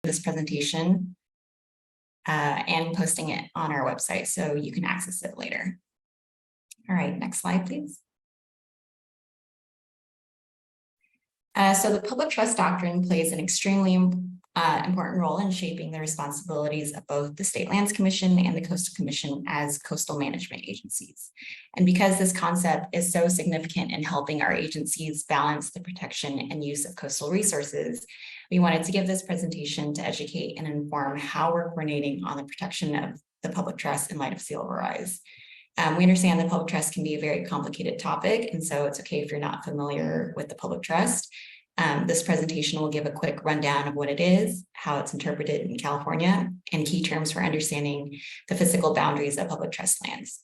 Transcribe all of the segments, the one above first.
this presentation and posting it on our website so you can access it later. All right, next slide, please. So the public trust doctrine plays an extremely important role in shaping the responsibilities of both the State Lands Commission and the Coastal Commission as coastal management agencies. And because this concept is so significant in helping our agencies balance the protection and use of coastal resources, we wanted to give this presentation to educate and inform how we're coordinating on the protection of the public trust in light of sea level rise. We understand that public trust can be a very complicated topic, and so it's okay if you're not familiar with the public trust. This presentation will give a quick rundown of what it is, how it's interpreted in California, and key terms for understanding the physical boundaries of public trust lands.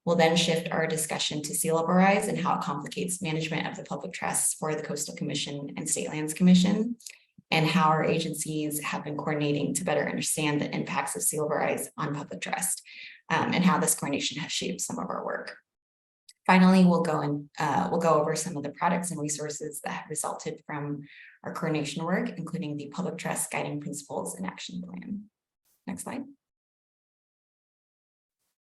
We'll then shift our discussion to sea level rise and how it complicates management of the public trusts for the Coastal Commission and State Lands Commission, and how our agencies have been coordinating to better understand the impacts of sea level rise on public trust, and how this coordination has shaped some of our work. Finally, we'll go over some of the products and resources that have resulted from our coordination work, including the Public Trust Guiding Principles and Action Plan. Next slide.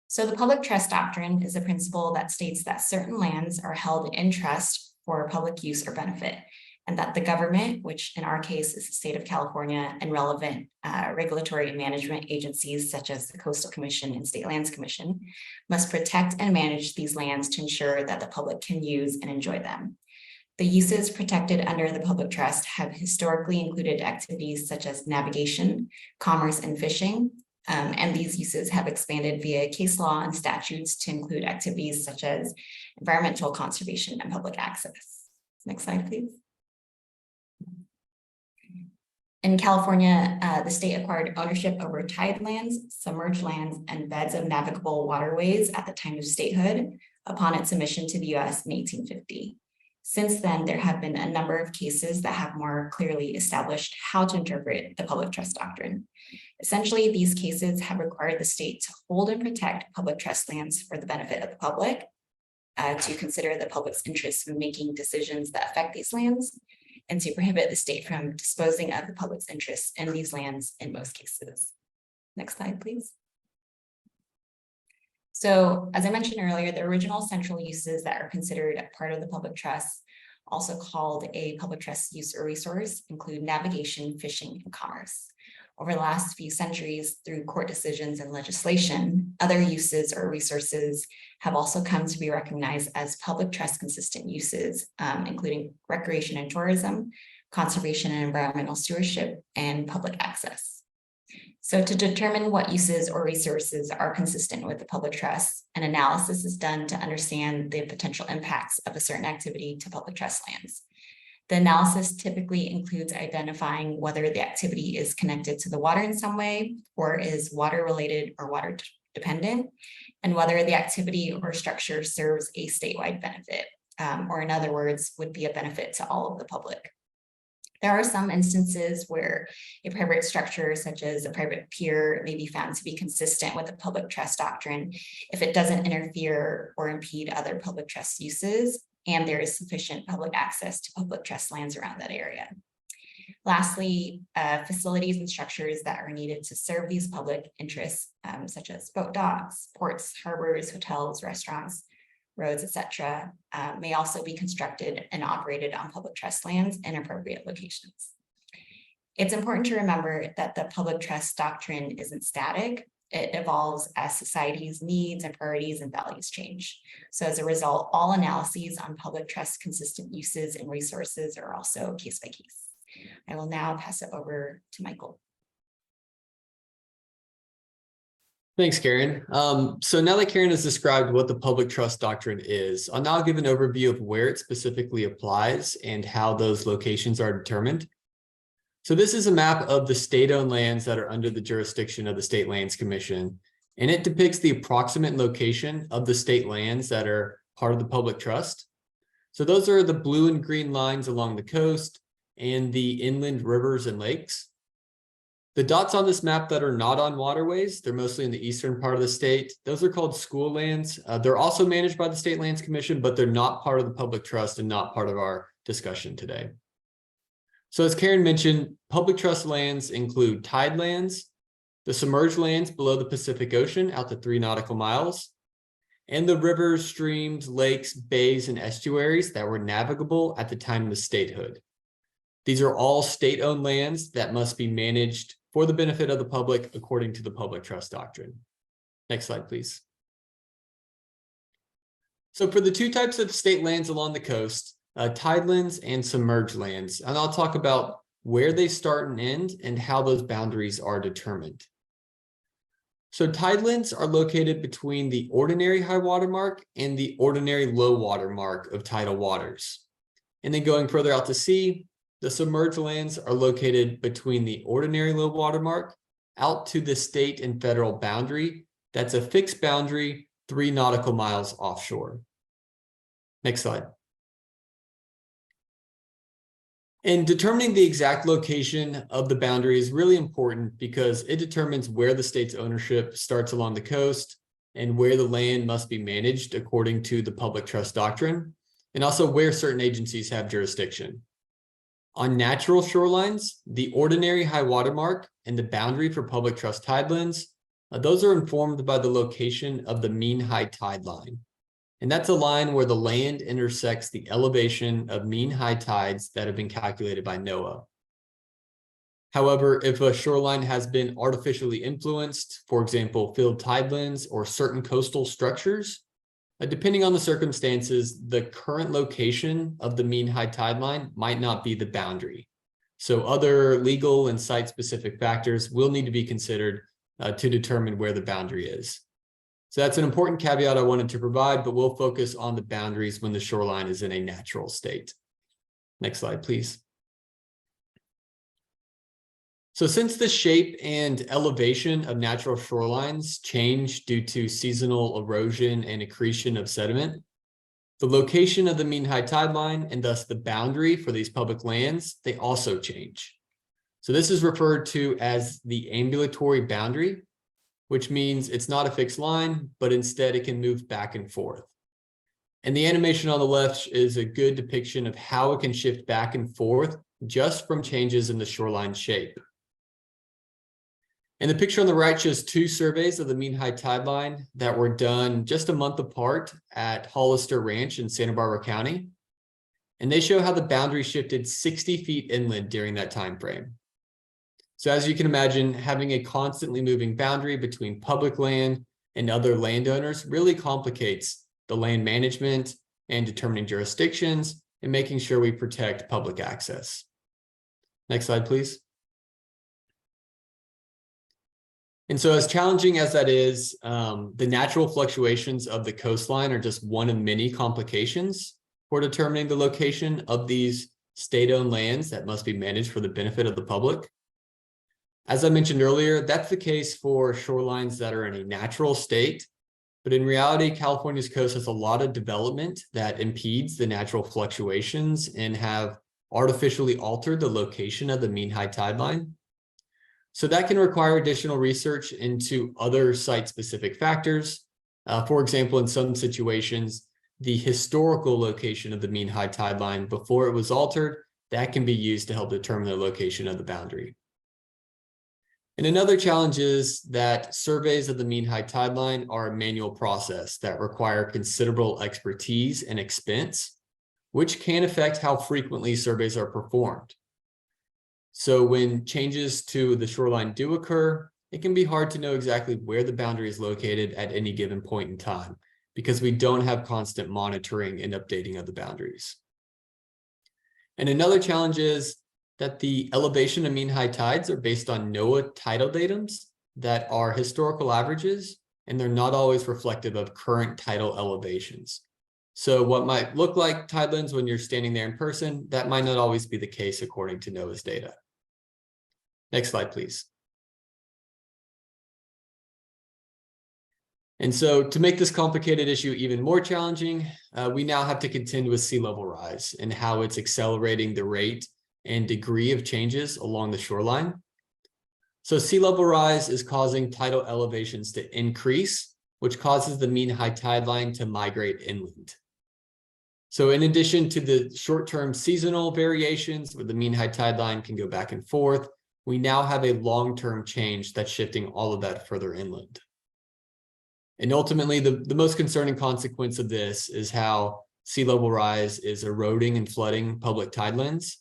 So the public trust doctrine is a principle that states that certain lands are held in trust for public use or benefit, and that the government, which in our case is the state of California, and relevant regulatory and management agencies such as the Coastal Commission and State Lands Commission, must protect and manage these lands to ensure that the public can use and enjoy them. The uses protected under the public trust have historically included activities such as navigation, commerce, and fishing, and these uses have expanded via case law and statutes to include activities such as environmental conservation and public access. Next slide, please. In California, the state acquired ownership over tidelands, submerged lands, and beds of navigable waterways at the time of statehood upon its admission to the US in 1850. Since then, there have been a number of cases that have more clearly established how to interpret the public trust doctrine. Essentially, these cases have required the state to hold and protect public trust lands for the benefit of the public, to consider the public's interests in making decisions that affect these lands, and to prohibit the state from disposing of the public's interests in these lands in most cases. Next slide, please. So, as I mentioned earlier, the original central uses that are considered a part of the public trust, also called a public trust use or resource, include navigation, fishing, and commerce. Over the last few centuries, through court decisions and legislation, other uses or resources have also come to be recognized as public trust consistent uses, including recreation and tourism, conservation and environmental stewardship, and public access. So to determine what uses or resources are consistent with the public trust, an analysis is done to understand the potential impacts of a certain activity to public trust lands. The analysis typically includes identifying whether the activity is connected to the water in some way, or is water related or water dependent, and whether the activity or structure serves a statewide benefit, or in other words, would be a benefit to all of the public. There are some instances where a private structure, such as a private pier, may be found to be consistent with the public trust doctrine if it doesn't interfere or impede other public trust uses, and there is sufficient public access to public trust lands around that area. Lastly, facilities and structures that are needed to serve these public interests, such as boat docks, ports, harbors, hotels, restaurants, roads, etc., may also be constructed and operated on public trust lands in appropriate locations. It's important to remember that the public trust doctrine isn't static. It evolves as society's needs and priorities and values change. So as a result, all analyses on public trust consistent uses and resources are also case by case. I will now pass it over to Michael. Thanks, Karen. So now that Karen has described what the public trust doctrine is, I'll now give an overview of where it specifically applies and how those locations are determined. So this is a map of the state-owned lands that are under the jurisdiction of the State Lands Commission, and it depicts the approximate location of the state lands that are part of the public trust. So those are the blue and green lines along the coast and the inland rivers and lakes. The dots on this map that are not on waterways, they're mostly in the eastern part of the state. Those are called school lands. They're also managed by the State Lands Commission, but they're not part of the public trust and not part of our discussion today. So as Karen mentioned, public trust lands include tidelands, the submerged lands below the Pacific Ocean out to 3 nautical miles, and the rivers, streams, lakes, bays, and estuaries that were navigable at the time of statehood. These are all state-owned lands that must be managed for the benefit of the public according to the public trust doctrine. Next slide, please. So for the two types of state lands along the coast, tidelands and submerged lands, and I'll talk about where they start and end and how those boundaries are determined. So tidelands are located between the ordinary high water mark and the ordinary low water mark of tidal waters. And then going further out to sea, the submerged lands are located between the ordinary low water mark out to the state and federal boundary. That's a fixed boundary 3 nautical miles offshore. Next slide. And determining the exact location of the boundary is really important because it determines where the state's ownership starts along the coast and where the land must be managed according to the public trust doctrine, and also where certain agencies have jurisdiction. On natural shorelines, the ordinary high water mark and the boundary for public trust tidelands, those are informed by the location of the mean high tide line. And that's a line where the land intersects the elevation of mean high tides that have been calculated by NOAA. However, if a shoreline has been artificially influenced, for example, filled tidelands or certain coastal structures, depending on the circumstances, the current location of the mean high tide line might not be the boundary. So other legal and site-specific factors will need to be considered to determine where the boundary is. So that's an important caveat I wanted to provide, but we'll focus on the boundaries when the shoreline is in a natural state. Next slide, please. So since the shape and elevation of natural shorelines change due to seasonal erosion and accretion of sediment, the location of the mean high tide line and thus the boundary for these public lands, they also change. So this is referred to as the ambulatory boundary, which means it's not a fixed line, but instead it can move back and forth. And the animation on the left is a good depiction of how it can shift back and forth just from changes in the shoreline shape. And the picture on the right shows 2 surveys of the mean high tide line that were done just a month apart at Hollister Ranch in Santa Barbara County. And they show how the boundary shifted 60 feet inland during that time frame. So as you can imagine, having a constantly moving boundary between public land and other landowners really complicates the land management and determining jurisdictions and making sure we protect public access. Next slide, please. And so as challenging as that is, the natural fluctuations of the coastline are just one of many complications for determining the location of these state-owned lands that must be managed for the benefit of the public. As I mentioned earlier, that's the case for shorelines that are in a natural state, but in reality, California's coast has a lot of development that impedes the natural fluctuations and have artificially altered the location of the mean high tide line. So that can require additional research into other site-specific factors. For example, in some situations, the historical location of the mean high tide line before it was altered, that can be used to help determine the location of the boundary. And another challenge is that surveys of the mean high tide line are a manual process that require considerable expertise and expense, which can affect how frequently surveys are performed. So when changes to the shoreline do occur, it can be hard to know exactly where the boundary is located at any given point in time because we don't have constant monitoring and updating of the boundaries. And another challenge is that the elevation of mean high tides are based on NOAA tidal datums that are historical averages, and they're not always reflective of current tidal elevations. So what might look like tidelands when you're standing there in person, that might not always be the case according to NOAA's data. Next slide, please. And so to make this complicated issue even more challenging, we now have to contend with sea level rise and how it's accelerating the rate and degree of changes along the shoreline. So sea level rise is causing tidal elevations to increase, which causes the mean high tide line to migrate inland. So in addition to the short-term seasonal variations where the mean high tide line can go back and forth, we now have a long-term change that's shifting all of that further inland. And ultimately, the most concerning consequence of this is how sea level rise is eroding and flooding public tidelands,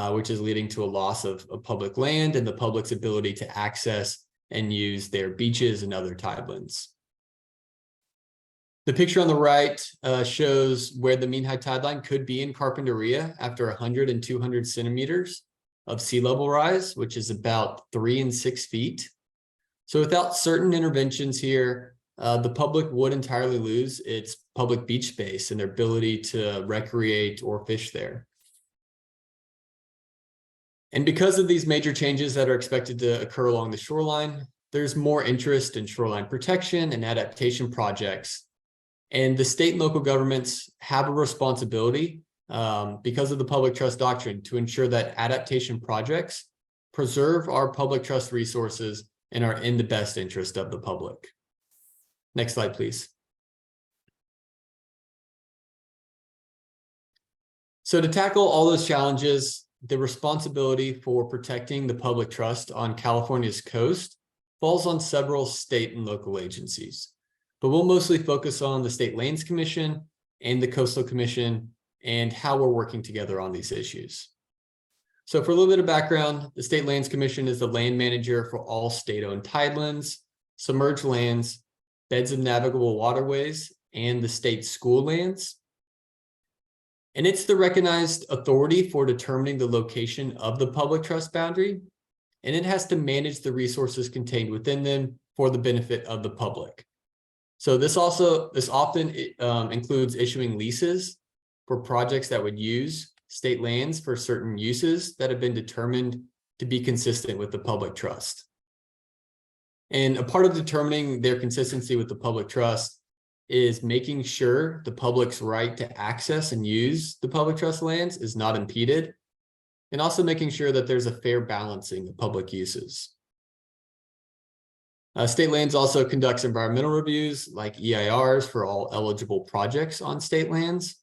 which is leading to a loss of public land and the public's ability to access and use their beaches and other tidelands. The picture on the right shows where the mean high tide line could be in Carpinteria after 100 and 200 centimeters of sea level rise, which is about 3 and 6 feet. So without certain interventions here, the public would entirely lose its public beach space and their ability to recreate or fish there. And because of these major changes that are expected to occur along the shoreline, there's more interest in shoreline protection and adaptation projects. And the state and local governments have a responsibility because of the public trust doctrine to ensure that adaptation projects preserve our public trust resources and are in the best interest of the public. Next slide, please. So to tackle all those challenges, the responsibility for protecting the public trust on California's coast falls on several state and local agencies. But we'll mostly focus on the State Lands Commission and the Coastal Commission and how we're working together on these issues. So for a little bit of background, the State Lands Commission is the land manager for all state-owned tidelands, submerged lands, beds of navigable waterways, and the state school lands. And it's the recognized authority for determining the location of the public trust boundary, and it has to manage the resources contained within them for the benefit of the public. So this often includes issuing leases for projects that would use state lands for certain uses that have been determined to be consistent with the public trust. And a part of determining their consistency with the public trust is making sure the public's right to access and use the public trust lands is not impeded, and also making sure that there's a fair balancing of public uses. State Lands also conducts environmental reviews like EIRs for all eligible projects on state lands.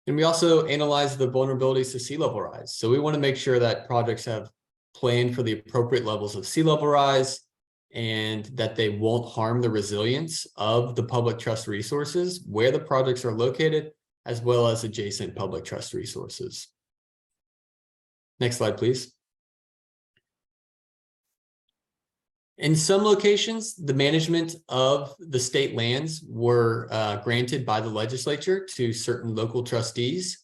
And we also analyze the vulnerabilities to sea level rise. So we want to make sure that projects have planned for the appropriate levels of sea level rise and that they won't harm the resilience of the public trust resources where the projects are located, as well as adjacent public trust resources. Next slide, please. In some locations, the management of the state lands were granted by the legislature to certain local trustees.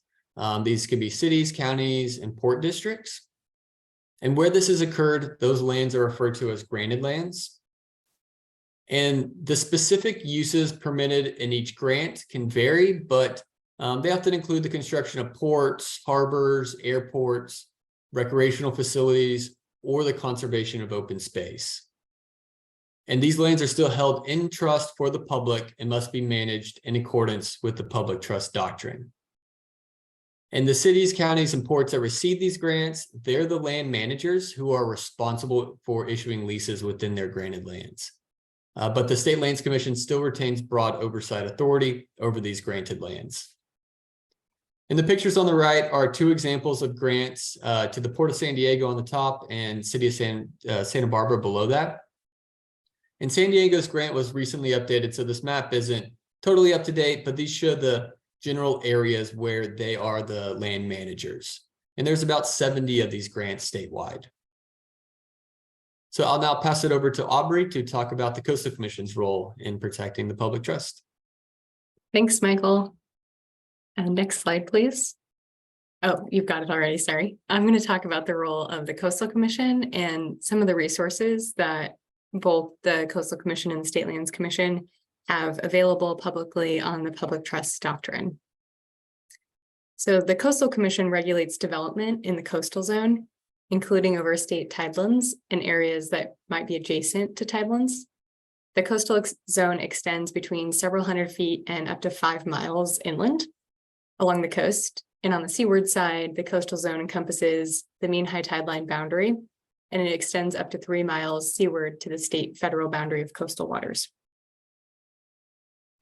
These could be cities, counties, and port districts. And where this has occurred, those lands are referred to as granted lands. And the specific uses permitted in each grant can vary, but they often include the construction of ports, harbors, airports, recreational facilities, or the conservation of open space. And these lands are still held in trust for the public and must be managed in accordance with the public trust doctrine. And the cities, counties, and ports that receive these grants, they're the land managers who are responsible for issuing leases within their granted lands. But the State Lands Commission still retains broad oversight authority over these granted lands. And the pictures on the right are two examples of grants to the Port of San Diego on the top and City of Santa Barbara below that. And San Diego's grant was recently updated, so this map isn't totally up to date, but these show the general areas where they are the land managers. And there's about 70 of these grants statewide. So I'll now pass it over to Aubrey to talk about the Coastal Commission's role in protecting the public trust. Thanks, Michael. Next slide, please. Oh, you've got it already, sorry. I'm going to talk about the role of the Coastal Commission and some of the resources that both the Coastal Commission and the State Lands Commission have available publicly on the public trust doctrine. So the Coastal Commission regulates development in the coastal zone, including over state tidelands and areas that might be adjacent to tidelands. The coastal zone extends between several hundred feet and up to 5 miles inland along the coast. And on the seaward side, the coastal zone encompasses the mean high tide line boundary, and it extends up to 3 miles seaward to the state federal boundary of coastal waters.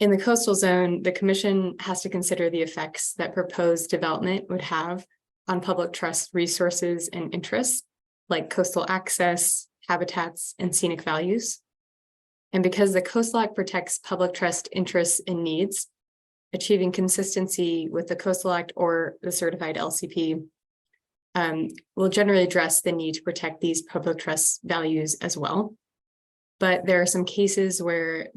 In the coastal zone, the commission has to consider the effects that proposed development would have on public trust resources and interests, like coastal access, habitats, and scenic values. And because the Coastal Act protects public trust interests and needs, achieving consistency with the Coastal Act or the certified LCP will generally address the need to protect these public trust values as well. But there are some cases where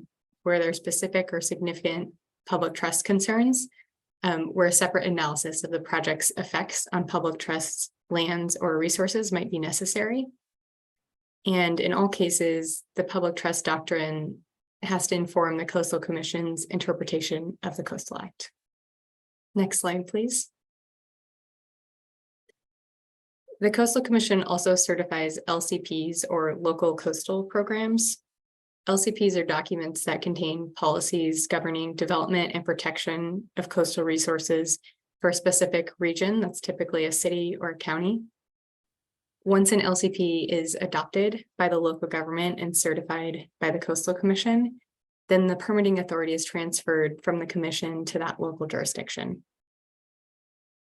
there are specific or significant public trust concerns, where a separate analysis of the project's effects on public trusts, lands, or resources might be necessary. And in all cases, the public trust doctrine has to inform the Coastal Commission's interpretation of the Coastal Act. Next slide, please. The Coastal Commission also certifies LCPs, or local coastal programs. LCPs are documents that contain policies governing development and protection of coastal resources for a specific region. That's typically a city or a county. Once an LCP is adopted by the local government and certified by the Coastal Commission, then the permitting authority is transferred from the commission to that local jurisdiction.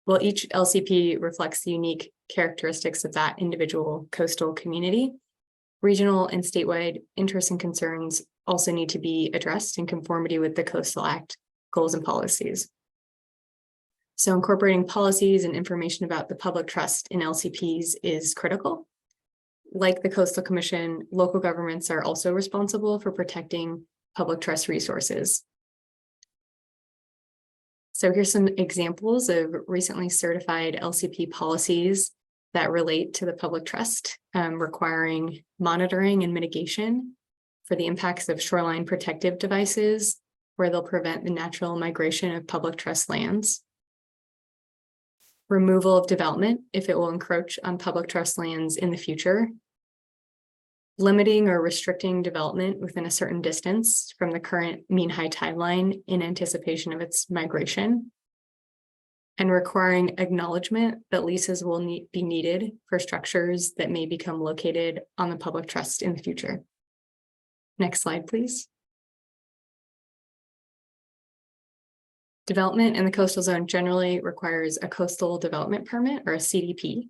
While each LCP reflects the unique characteristics of that individual coastal community, regional and statewide interests and concerns also need to be addressed in conformity with the Coastal Act goals and policies. So incorporating policies and information about the public trust in LCPs is critical. Like the Coastal Commission, local governments are also responsible for protecting public trust resources. So here's some examples of recently certified LCP policies that relate to the public trust, requiring monitoring and mitigation for the impacts of shoreline protective devices, where they'll prevent the natural migration of public trust lands. Removal of development if it will encroach on public trust lands in the future. Limiting or restricting development within a certain distance from the current mean high tide line in anticipation of its migration. And requiring acknowledgement that leases will be needed for structures that may become located on the public trust in the future. Next slide, please. Development in the coastal zone generally requires a coastal development permit, or a CDP.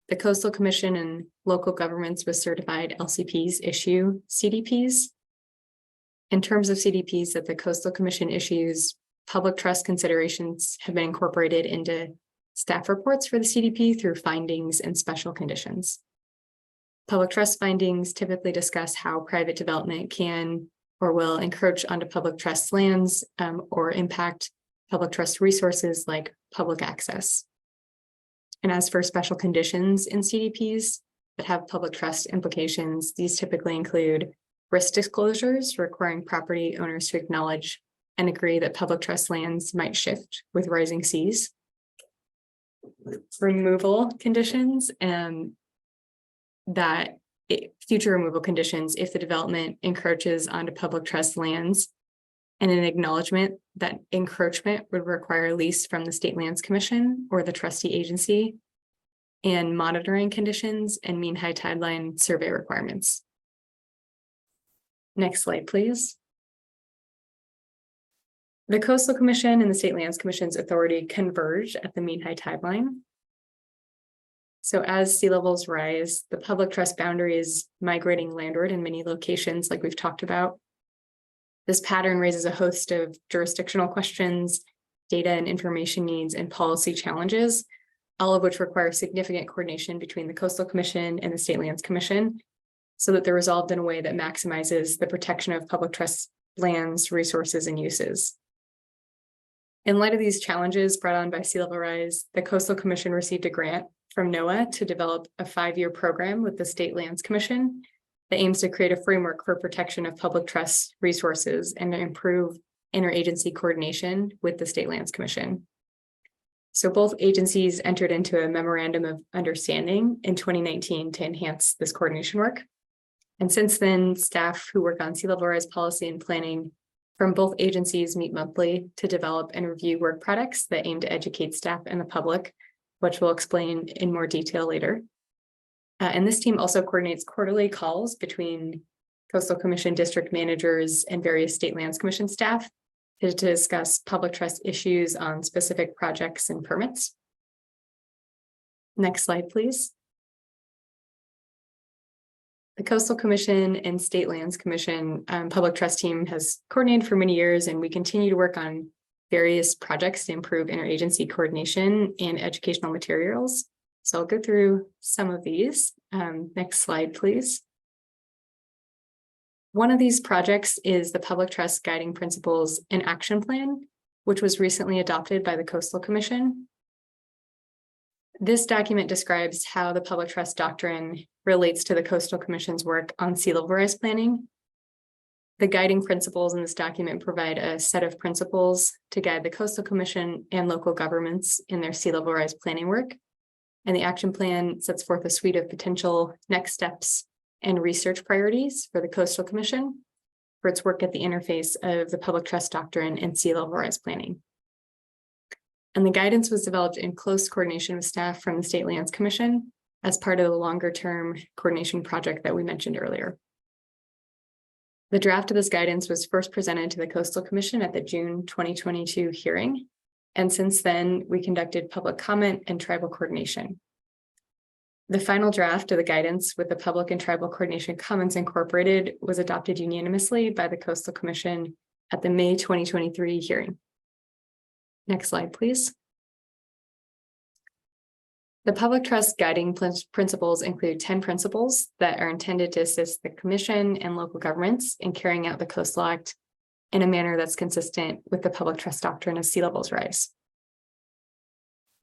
The Coastal Commission and local governments with certified LCPs issue CDPs. In terms of CDPs that the Coastal Commission issues, public trust considerations have been incorporated into staff reports for the CDP through findings and special conditions. Public trust findings typically discuss how private development can or will encroach onto public trust lands or impact public trust resources like public access. And as for special conditions in CDPs that have public trust implications, these typically include risk disclosures requiring property owners to acknowledge and agree that public trust lands might shift with rising seas. Removal conditions and future removal conditions if the development encroaches onto public trust lands, and an acknowledgement that encroachment would require a lease from the State Lands Commission or the trustee agency, and monitoring conditions and mean high tide line survey requirements. Next slide, please. The Coastal Commission and the State Lands Commission's authority converge at the mean high tide line. So as sea levels rise, the public trust boundary is migrating landward in many locations, like we've talked about. This pattern raises a host of jurisdictional questions, data and information needs, and policy challenges, all of which require significant coordination between the Coastal Commission and the State Lands Commission, so that they're resolved in a way that maximizes the protection of public trust lands, resources, and uses. In light of these challenges brought on by sea level rise, the Coastal Commission received a grant from NOAA to develop a 5-year program with the State Lands Commission that aims to create a framework for protection of public trust resources and to improve interagency coordination with the State Lands Commission. So both agencies entered into a memorandum of understanding in 2019 to enhance this coordination work. And since then, staff who work on sea level rise policy and planning from both agencies meet monthly to develop and review work products that aim to educate staff and the public, which we'll explain in more detail later. And this team also coordinates quarterly calls between Coastal Commission district managers and various state lands commission staff to discuss public trust issues on specific projects and permits. Next slide, please. The Coastal Commission and State Lands Commission Public Trust team has coordinated for many years, and we continue to work on various projects to improve interagency coordination and educational materials. So I'll go through some of these. Next slide, please. One of these projects is the Public Trust Guiding Principles and Action Plan, which was recently adopted by the Coastal Commission. This document describes how the public trust doctrine relates to the Coastal Commission's work on sea level rise planning. The guiding principles in this document provide a set of principles to guide the Coastal Commission and local governments in their sea level rise planning work. And the action plan sets forth a suite of potential next steps and research priorities for the Coastal Commission for its work at the interface of the public trust doctrine and sea level rise planning. And the guidance was developed in close coordination with staff from the State Lands Commission as part of the longer-term coordination project that we mentioned earlier. The draft of this guidance was first presented to the Coastal Commission at the June 2022 hearing. And since then, we conducted public comment and tribal coordination. The final draft of the guidance with the public and tribal coordination comments incorporated was adopted unanimously by the Coastal Commission at the May 2023 hearing. Next slide, please. The public trust guiding principles include 10 principles that are intended to assist the Commission and local governments in carrying out the Coastal Act in a manner that's consistent with the public trust doctrine of sea levels rise.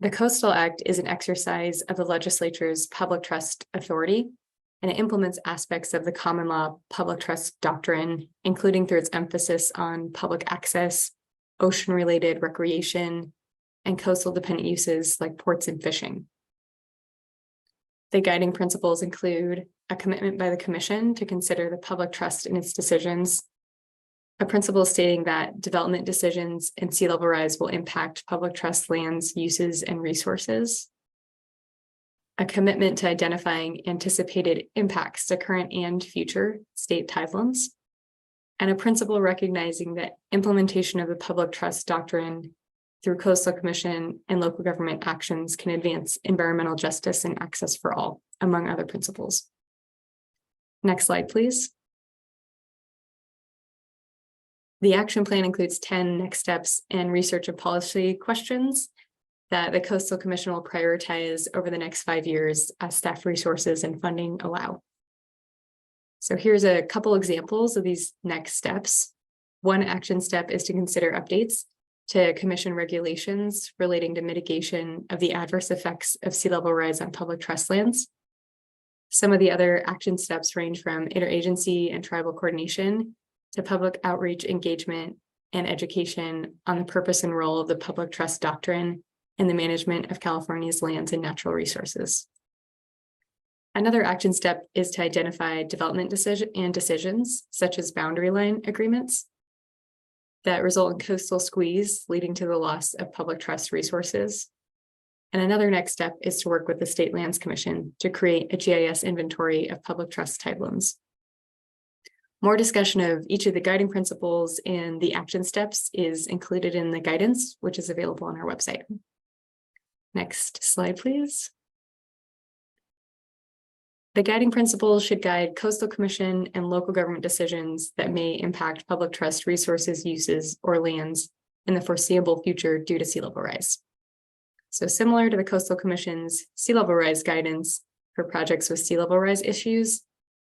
The Coastal Act is an exercise of the legislature's public trust authority, and it implements aspects of the common law public trust doctrine, including through its emphasis on public access, ocean-related recreation, and coastal dependent uses like ports and fishing. The guiding principles include a commitment by the Commission to consider the public trust in its decisions, a principle stating that development decisions and sea level rise will impact public trust lands, uses, and resources, a commitment to identifying anticipated impacts to current and future state tidelands, and a principle recognizing that implementation of the public trust doctrine through Coastal Commission and local government actions can advance environmental justice and access for all, among other principles. Next slide, please. The action plan includes 10 next steps and research and policy questions that the Coastal Commission will prioritize over the next 5 years as staff resources and funding allow. So here's a couple examples of these next steps. One action step is to consider updates to Commission regulations relating to mitigation of the adverse effects of sea level rise on public trust lands. Some of the other action steps range from interagency and tribal coordination to public outreach, engagement, and education on the purpose and role of the public trust doctrine in the management of California's lands and natural resources. Another action step is to identify development decisions, such as boundary line agreements that result in coastal squeeze, leading to the loss of public trust resources. And another next step is to work with the State Lands Commission to create a GIS inventory of public trust tidelands. More discussion of each of the guiding principles and the action steps is included in the guidance, which is available on our website. Next slide, please. The guiding principles should guide Coastal Commission and local government decisions that may impact public trust resources, uses, or lands in the foreseeable future due to sea level rise. So similar to the Coastal Commission's sea level rise guidance for projects with sea level rise issues,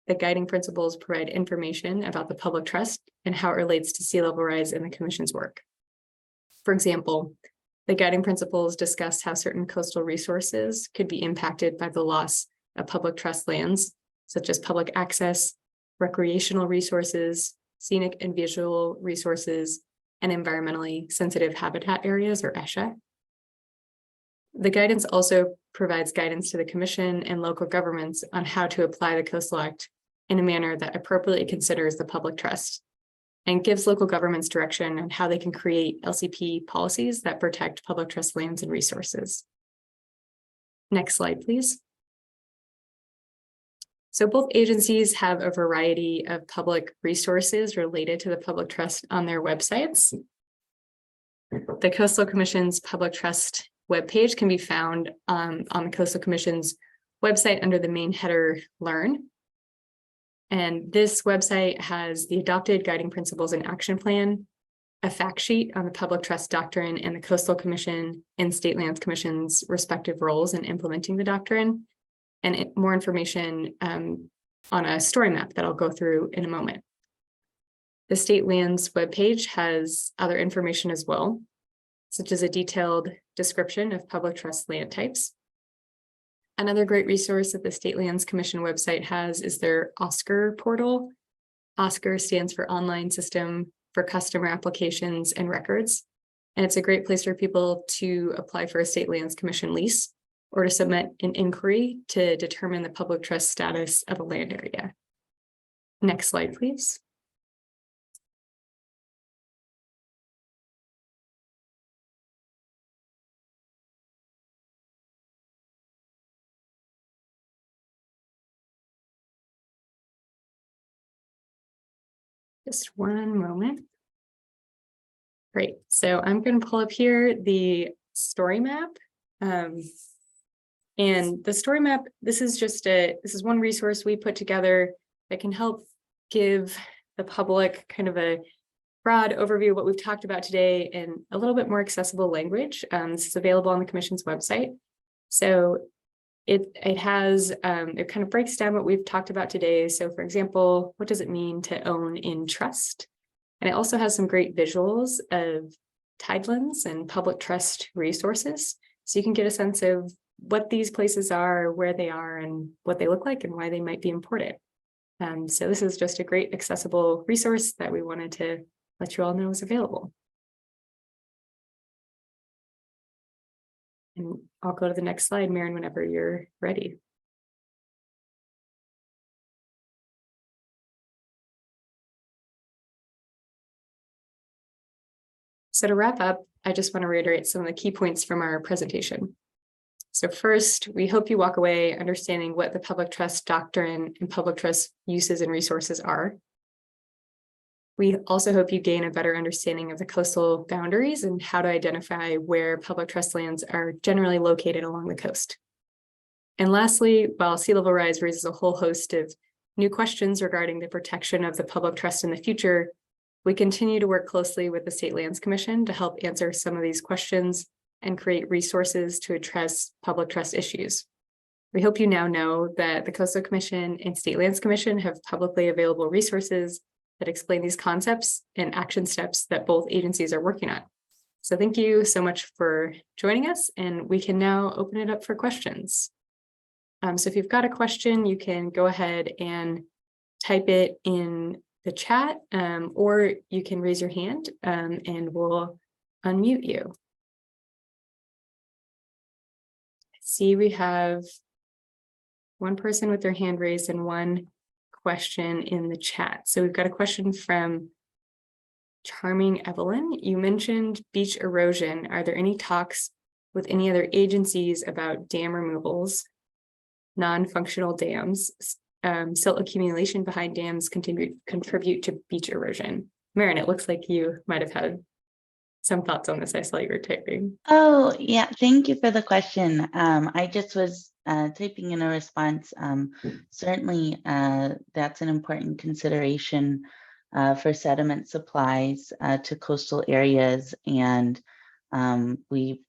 the guiding principles provide information about the public trust and how it relates to sea level rise in the Commission's work. For example, the guiding principles discuss how certain coastal resources could be impacted by the loss of public trust lands, such as public access, recreational resources, scenic and visual resources, and environmentally sensitive habitat areas, or ESHA. The guidance also provides guidance to the Commission and local governments on how to apply the Coastal Act in a manner that appropriately considers the public trust and gives local governments direction on how they can create LCP policies that protect public trust lands and resources. Next slide, please. So both agencies have a variety of public resources related to the public trust on their websites. The Coastal Commission's Public Trust webpage can be found on the Coastal Commission's website under the main header Learn. And this website has the adopted guiding principles and action plan, a fact sheet on the public trust doctrine and the Coastal Commission and State Lands Commission's respective roles in implementing the doctrine, and more information on a story map that I'll go through in a moment. The State Lands webpage has other information as well, such as a detailed description of public trust land types. Another great resource that the State Lands Commission website has is their OSCR portal. OSCR stands for Online System for Customer Applications and Records. And it's a great place for people to apply for a State Lands Commission lease or to submit an inquiry to determine the public trust status of a land area. Next slide, please. Just one moment. Great, so I'm going to pull up here the story map. And the story map, this is one resource we put together that can help give the public kind of a broad overview of what we've talked about today in a little bit more accessible language. This is available on the Commission's website. So it kind of breaks down what we've talked about today. So for example, what does it mean to own in trust? And it also has some great visuals of tidelands and public trust resources. So you can get a sense of what these places are, where they are, and what they look like and why they might be important. So this is just a great accessible resource that we wanted to let you all know is available. And I'll go to the next slide, Maren, whenever you're ready. So to wrap up, I just want to reiterate some of the key points from our presentation. So first, we hope you walk away understanding what the public trust doctrine and public trust uses and resources are. We also hope you gain a better understanding of the coastal boundaries and how to identify where public trust lands are generally located along the coast. And lastly, while sea level rise raises a whole host of new questions regarding the protection of the public trust in the future, we continue to work closely with the State Lands Commission to help answer some of these questions and create resources to address public trust issues. We hope you now know that the Coastal Commission and State Lands Commission have publicly available resources that explain these concepts and action steps that both agencies are working on. So thank you so much for joining us, and we can now open it up for questions. So if you've got a question, you can go ahead and type it in the chat, or you can raise your hand and we'll unmute you. See, we have one person with their hand raised and one question in the chat. So we've got a question from Charming Evelyn. You mentioned beach erosion. Are there any talks with any other agencies about dam removals, non-functional dams, silt accumulation behind dams contribute to beach erosion? Maren, it looks like you might have had some thoughts on this. I saw you were typing. Oh, yeah. Thank you for the question. I just was typing in a response. Certainly, that's an important consideration for sediment supplies to coastal areas. And we